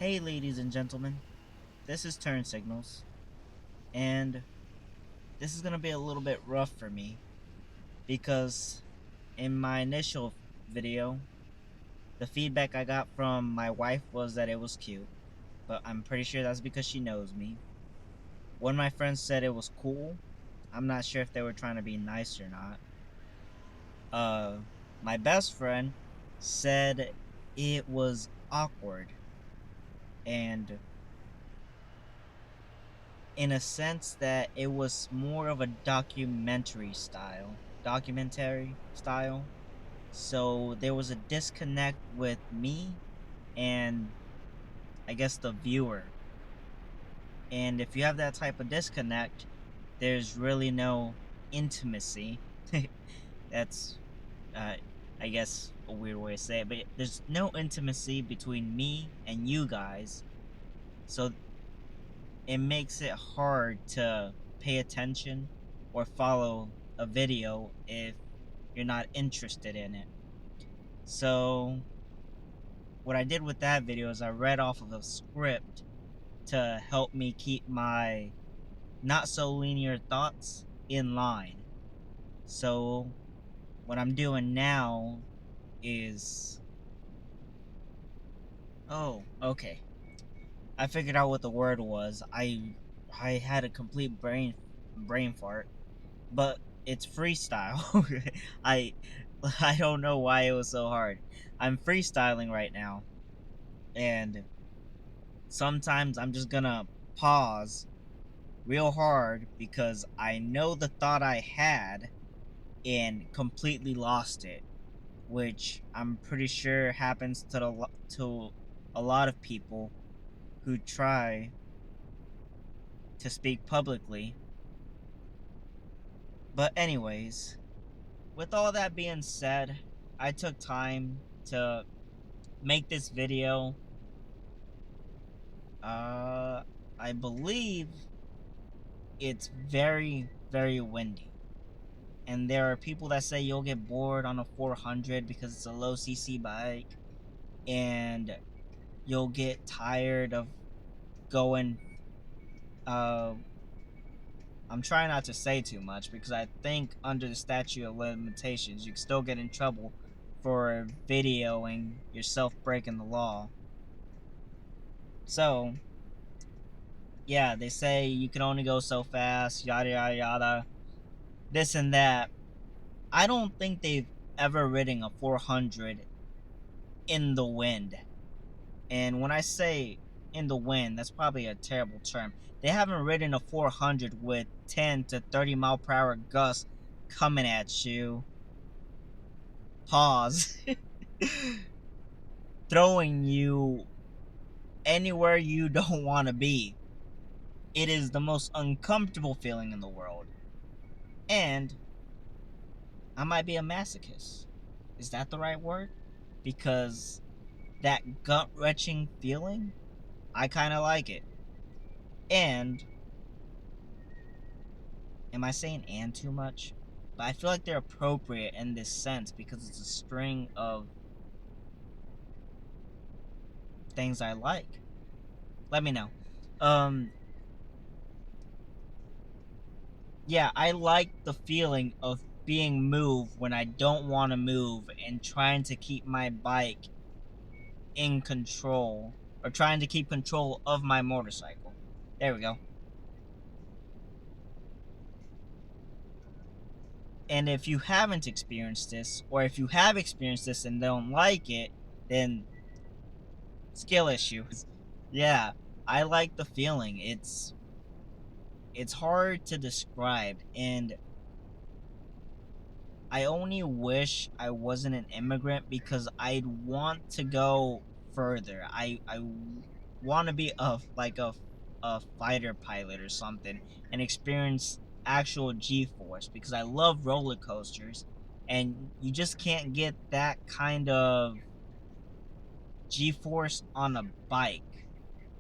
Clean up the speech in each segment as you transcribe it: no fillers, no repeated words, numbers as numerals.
Hey, ladies and gentlemen, this is Turn Signals, and this is gonna be a little bit rough for me because in my initial video, the feedback I got from my wife was that it was cute, but I'm pretty sure that's because she knows me. One of my friends said it was cool. I'm not sure if they were trying to be nice or not. Uh, my best friend said it was awkward, and in a sense that it was more of a documentary style. So there was a disconnect with me and I guess the viewer. And if you have that type of disconnect, there's really no intimacy. That's uh I guess a weird way to say it, but there's no intimacy between me and you guys. So it makes it hard to pay attention or follow a video if you're not interested in it. So, what I did with that video is I read off of a script to help me keep my not so linear thoughts in line. So, what I'm doing now is. Oh, okay. I figured out what the word was. I had a complete brain fart, but it's freestyle. I I don't know why it was so hard. I'm freestyling right now, and sometimes I'm just gonna pause real hard because I know the thought I had and completely lost it, which I'm pretty sure happens to a lot of people who try to speak publicly. But anyways, with all that being said, I took time to make this video. Uh, I believe it's very windy. And there are people that say you'll get bored on a 400 because it's a low CC bike. And you'll get tired of going. Uh, I'm trying not to say too much because I think under the statute of limitations, you can still get in trouble for videoing yourself breaking the law. So, yeah, they say you can only go so fast, yada yada yada, this and that. I don't think they've ever ridden a 400 in the wind. And when I say in the wind, that's probably a terrible term. They haven't ridden a 400 with 10 to 30 mile per hour gusts coming at you. Pause. Throwing you anywhere you don't want to be. It is the most uncomfortable feeling in the world. And I might be a masochist. Is that the right word? Because that gut wrenching feeling, I kind of like it. And, am I saying and too much? But I feel like they're appropriate in this sense because it's a string of things I like. Let me know. Um, yeah, I like the feeling of being moved when I don't want to move and trying to keep my bike in control or trying to keep control of my motorcycle. There we go. And if you haven't experienced this, or if you have experienced this and don't like it, then skill issues. Yeah, I like the feeling. It's hard to describe, and I only wish I wasn't an immigrant because I'd want to go further. I want to be a fighter pilot or something and experience actual G-force because I love roller coasters and you just can't get that kind of G-force on a bike,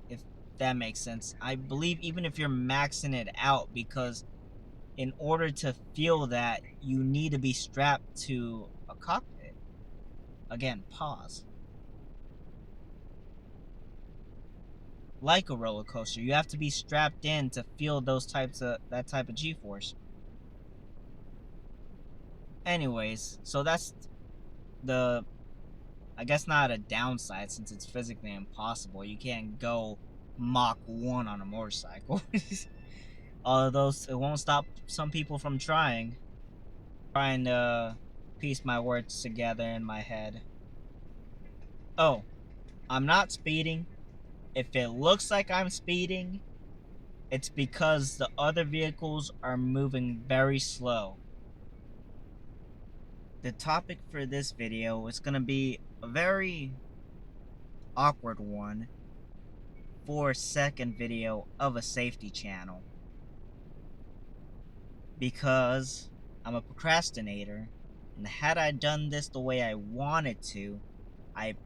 if that makes sense. I believe even if you're maxing it out, because in order to feel that, you need to be strapped to a cockpit. Again, pause. like a roller coaster. You have to be strapped in to feel that type of G-force. Anyways, so that's the, I guess not a downside since it's physically impossible. You can't go Mach 1 on a motorcycle. Although it won't stop some people from trying to piece my words together in my head. Oh, I'm not speeding. If it looks like I'm speeding, it's because the other vehicles are moving very slow. The topic for this video is going to be a very awkward one for a second video of a safety channel. Because I'm a procrastinator, and had I done this the way I wanted to, I'd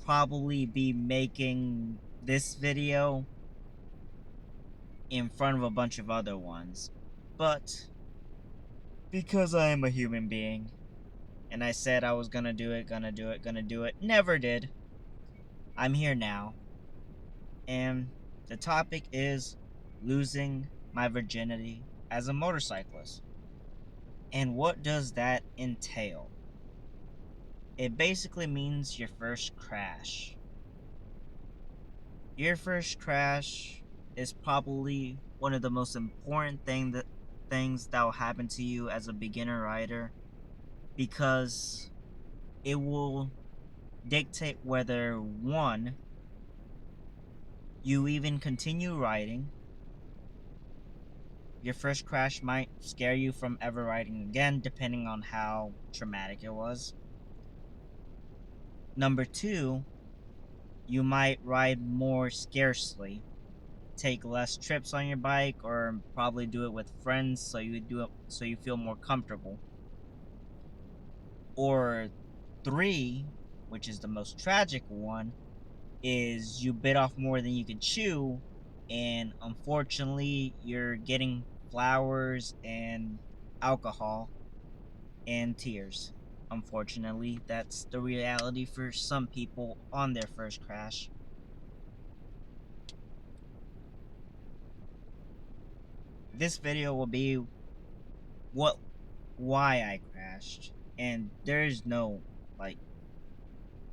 probably be making this video in front of a bunch of other ones. But because I am a human being, and I said I was gonna do it, never did. I'm here now. And the topic is losing my virginity as a motorcyclist. And what does that entail? It basically means your first crash. Your first crash is probably one of the most important things that will happen to you as a beginner rider, because it will dictate whether, one, you even continue riding. Your first crash might scare you from ever riding again, depending on how traumatic it was. Number two, you might ride more scarcely, take less trips on your bike, or probably do it with friends so you feel more comfortable. Or three, which is the most tragic one, is you bit off more than you can chew, and unfortunately you're getting flowers and alcohol and tears. Unfortunately, that's the reality for some people on their first crash. This video will be why I crashed, and there's no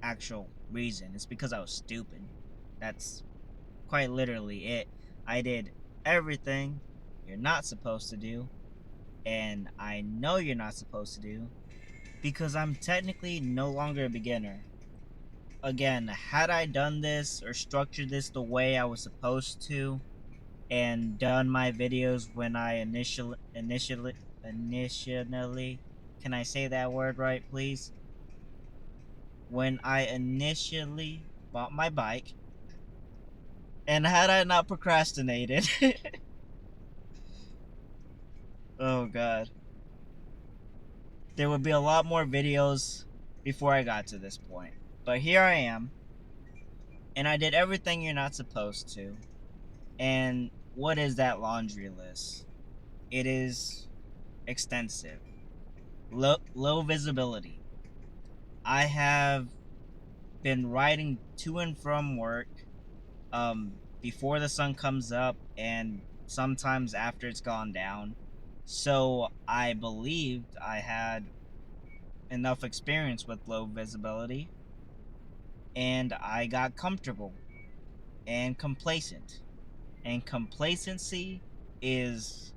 actual reason. It's because I was stupid. That's quite literally it. I did everything you're not supposed to do, and I know you're not supposed to do, because I'm technically no longer a beginner. Again, had I done this or structured this the way I was supposed to, and done my videos when I initially, can I say that word right, please? When I initially bought my bike, and had I not procrastinated, oh god, there would be a lot more videos before I got to this point. But here I am, and I did everything you're not supposed to. And what is that laundry list? It is extensive. Low visibility. I have been riding to and from work before the sun comes up, and sometimes after it's gone down. So I believed I had enough experience with low visibility, and I got comfortable and complacent. And complacency is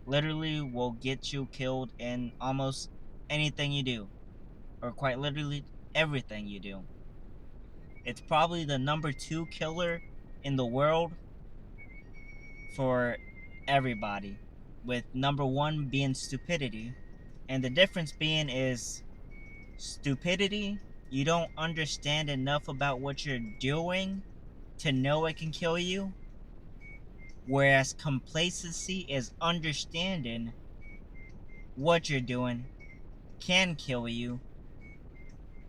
literally will get you killed in almost anything you do, or quite literally everything you do. It's probably the number 2 killer in the world for everybody, with number 1 being stupidity. And the difference being is stupidity, you don't understand enough about what you're doing to know it can kill you, whereas complacency is understanding what you're doing can kill you,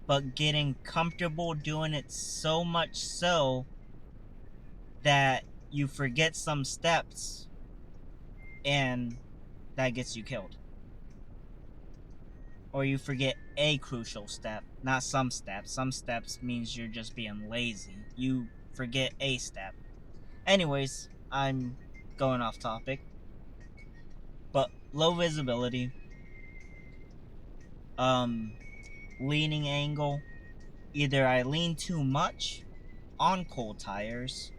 but getting comfortable doing it so much so that you forget some steps, and that gets you killed. Or you forget a crucial step, not some steps. Some steps means you're just being lazy. You forget a step. Anyways, I'm going off topic. But low visibility, um, leaning angle. Either I lean too much on cold tires,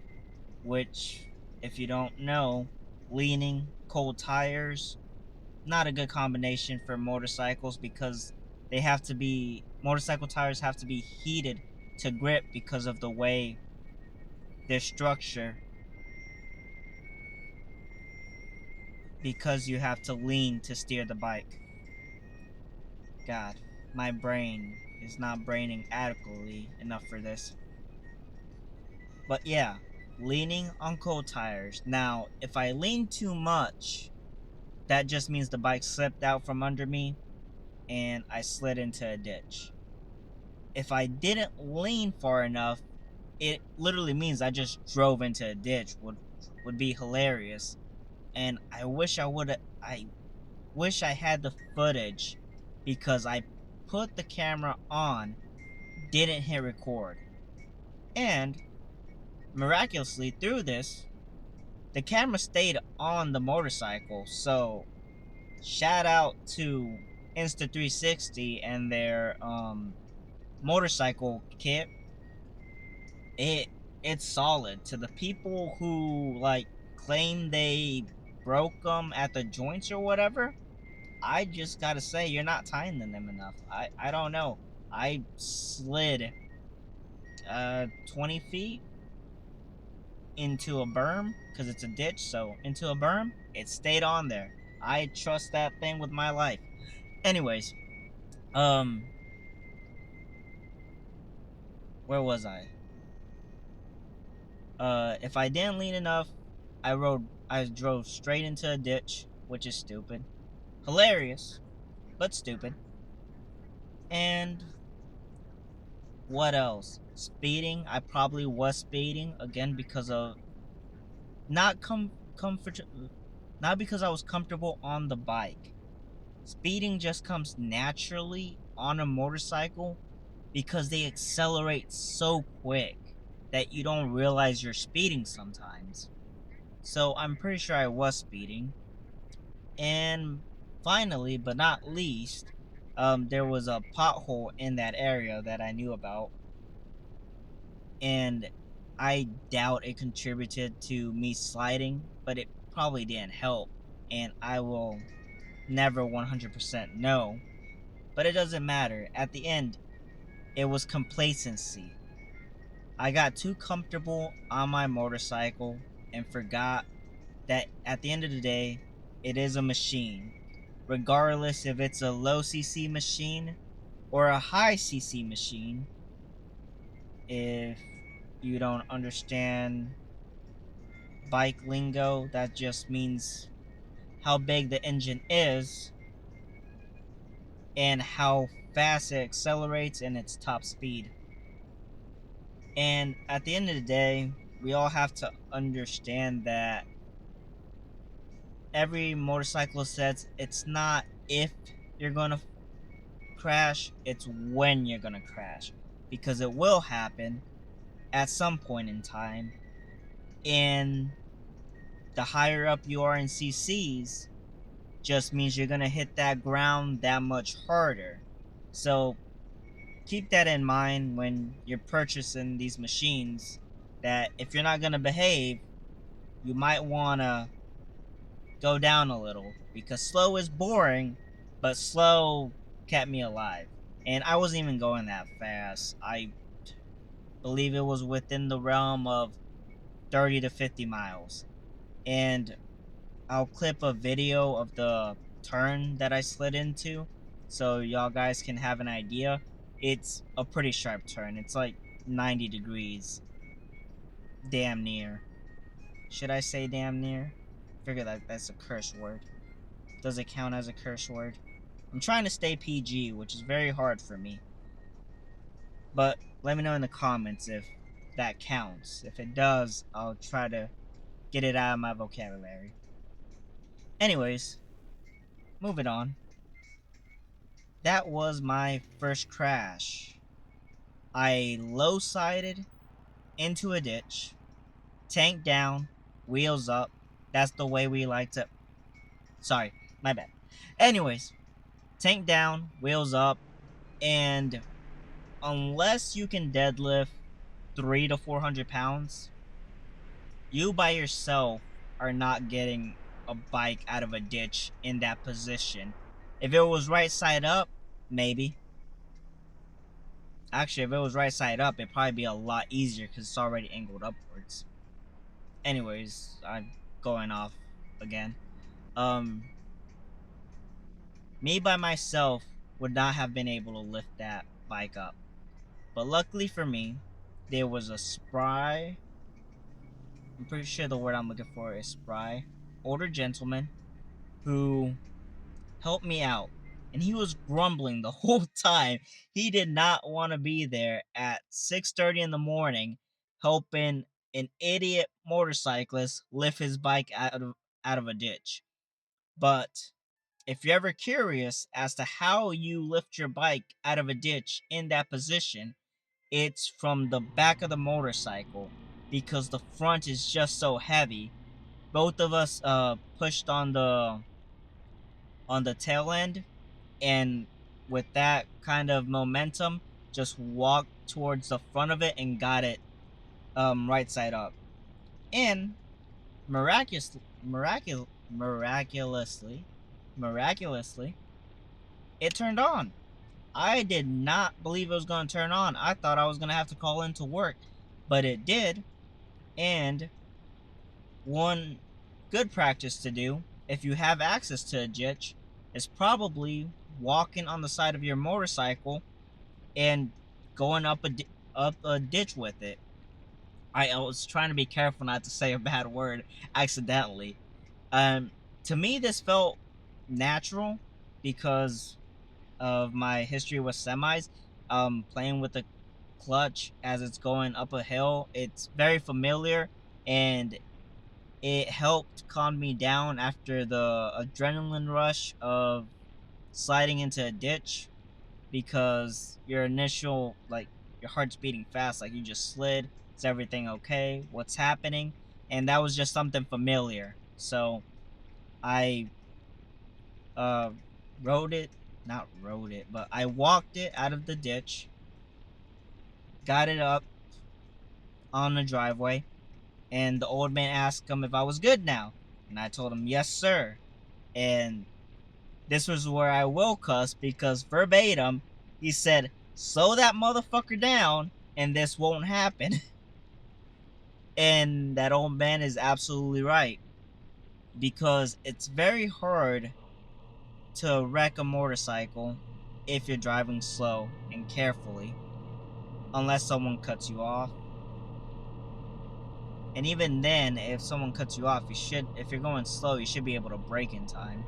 which, if you don't know, leaning, cold tires, not a good combination for motorcycles because motorcycle tires have to be heated to grip because of the way their structure, because you have to lean to steer the bike. God, my brain is not braining adequately enough for this. But yeah, leaning on cold tires. Now, if I lean too much, that just means the bike slipped out from under me and I slid into a ditch. If I didn't lean far enough, it literally means I just drove into a ditch. Would be hilarious. And I wish I had the footage because I put the camera on, didn't hit record. And miraculously through this, the camera stayed on the motorcycle. So shout out to Insta360 and their motorcycle kit. It's solid. To the people who like claim they broke them at the joints or whatever, I just gotta say you're not tying them enough. I don't know. I slid 20 feet into a berm because it's a ditch, so into a berm, it stayed on there. I trust that thing with my life. Anyways, um, where was I? If I didn't lean enough, I drove straight into a ditch, which is stupid. Hilarious, but stupid. And what else? Speeding. I probably was speeding again because of not comfort, not because I was comfortable on the bike. Speeding just comes naturally on a motorcycle because they accelerate so quick that you don't realize you're speeding sometimes. So I'm pretty sure I was speeding. And finally, but not least, there was a pothole in that area that I knew about. And I doubt it contributed to me sliding, but it probably didn't help. And I will never 100% know. But it doesn't matter. At the end, it was complacency. I got too comfortable on my motorcycle and forgot that at the end of the day, it is a machine. Regardless if it's a low CC machine or a high CC machine, if you don't understand bike lingo, that just means how big the engine is and how fast it accelerates and its top speed. And at the end of the day, we all have to understand that every motorcyclist says it's not if you're gonna crash, it's when you're gonna crash. Because it will happen at some point in time. And the higher up you are in CCs, just means you're gonna hit that ground that much harder. So keep that in mind when you're purchasing these machines, that if you're not gonna behave, you might wanna go down a little because slow is boring, but slow kept me alive. And I wasn't even going that fast. I believe it was within the realm of 30 to 50 miles. And I'll clip a video of the turn that I slid into so y'all guys can have an idea. It's a pretty sharp turn. It's like 90 degrees. Damn near. Should I say damn near? Figure that that's a curse word. Does it count as a curse word? I'm trying to stay PG, which is very hard for me. But let me know in the comments if that counts. If it does, I'll try to get it out of my vocabulary. Anyways, moving on. That was my first crash. I low sided into a ditch, tank down, wheels up. That's the way we like to. Sorry, my bad. Anyways, tank down, wheels up, and unless you can deadlift 300 to 400 pounds, you by yourself are not getting a bike out of a ditch in that position. If it was right side up, maybe. Actually, if it was right side up, it'd probably be a lot easier because it's already angled upwards. Anyways, I'm going off again. Um, Me by myself would not have been able to lift that bike up. But luckily for me, there was a spry, I'm pretty sure the word I'm looking for is spry, older gentleman who helped me out. And he was grumbling the whole time. He did not want to be there at 6:30 in the morning helping an idiot motorcyclist lift his bike out of a ditch. But if you're ever curious as to how you lift your bike out of a ditch in that position, it's from the back of the motorcycle because the front is just so heavy. Both of us pushed on the tail end, and with that kind of momentum, just walked towards the front of it and got it right side up. And miraculously, it turned on. I did not believe it was going to turn on. I thought I was going to have to call into work, but it did. And one good practice to do if you have access to a ditch is probably walking on the side of your motorcycle and going up a ditch with it. I was trying to be careful not to say a bad word accidentally. Um, to me, this felt natural because of my history with semis. Playing with the clutch as it's going up a hill, it's very familiar, and it helped calm me down after the adrenaline rush of sliding into a ditch because your initial, like, your heart's beating fast, like you just slid. Is everything okay? What's happening? And that was just something familiar. So I uh rode it, not rode it, but I walked it out of the ditch, got it up on the driveway, and the old man asked him if I was good now. And I told him, yes, sir. And this was where I will cuss because verbatim, he said, slow that motherfucker down and this won't happen. And that old man is absolutely right because it's very hard to wreck a motorcycle if you're driving slow and carefully, unless someone cuts you off. And even then, if someone cuts you off, if you're going slow, you should be able to brake in time.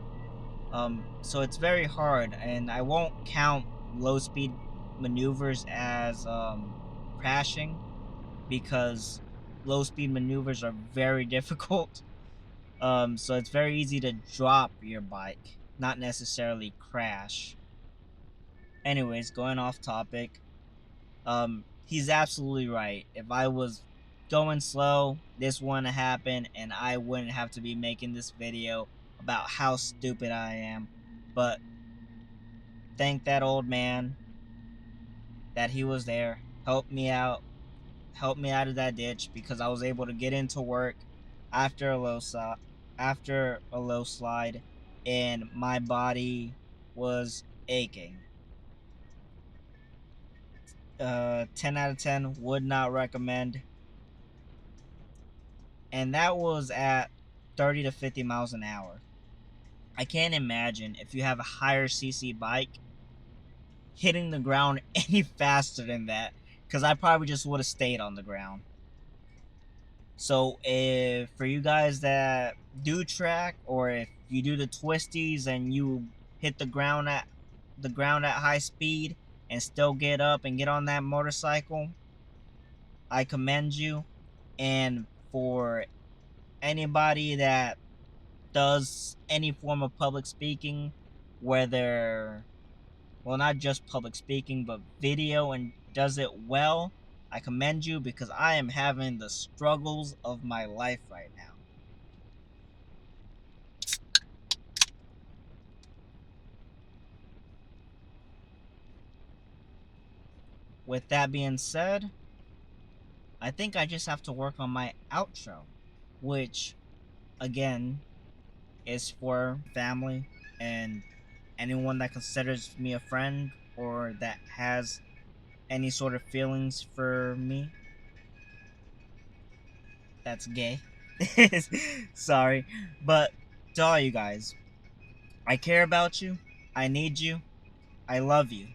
So it's very hard, and I won't count low speed maneuvers as crashing because low speed maneuvers are very difficult. So it's very easy to drop your bike, not necessarily crash. Anyways, going off topic, he's absolutely right. If I was going slow, this wouldn't happen, and I wouldn't have to be making this video about how stupid I am. But thank that old man that he was there, helped me out of that ditch because I was able to get into work after a low slide, and my body was aching. 10 out of 10, would not recommend. And that was at 30 to 50 miles an hour. I can't imagine if you have a higher CC bike hitting the ground any faster than that, because I probably just would have stayed on the ground. So if for you guys that do track, or if you do the twisties and you hit the ground at high speed and still get up and get on that motorcycle, I commend you. And for anybody that does any form of public speaking, whether, well, not just public speaking, but video, and does it well, I commend you because I am having the struggles of my life right now. With that being said, I think I just have to work on my outro, which, again, is for family and anyone that considers me a friend or that has any sort of feelings for me that's gay. Sorry. But to all you guys, I care about you. I need you. I love you.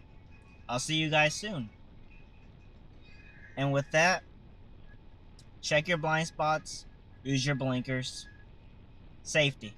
I'll see you guys soon. And with that, check your blind spots, use your blinkers. Safety.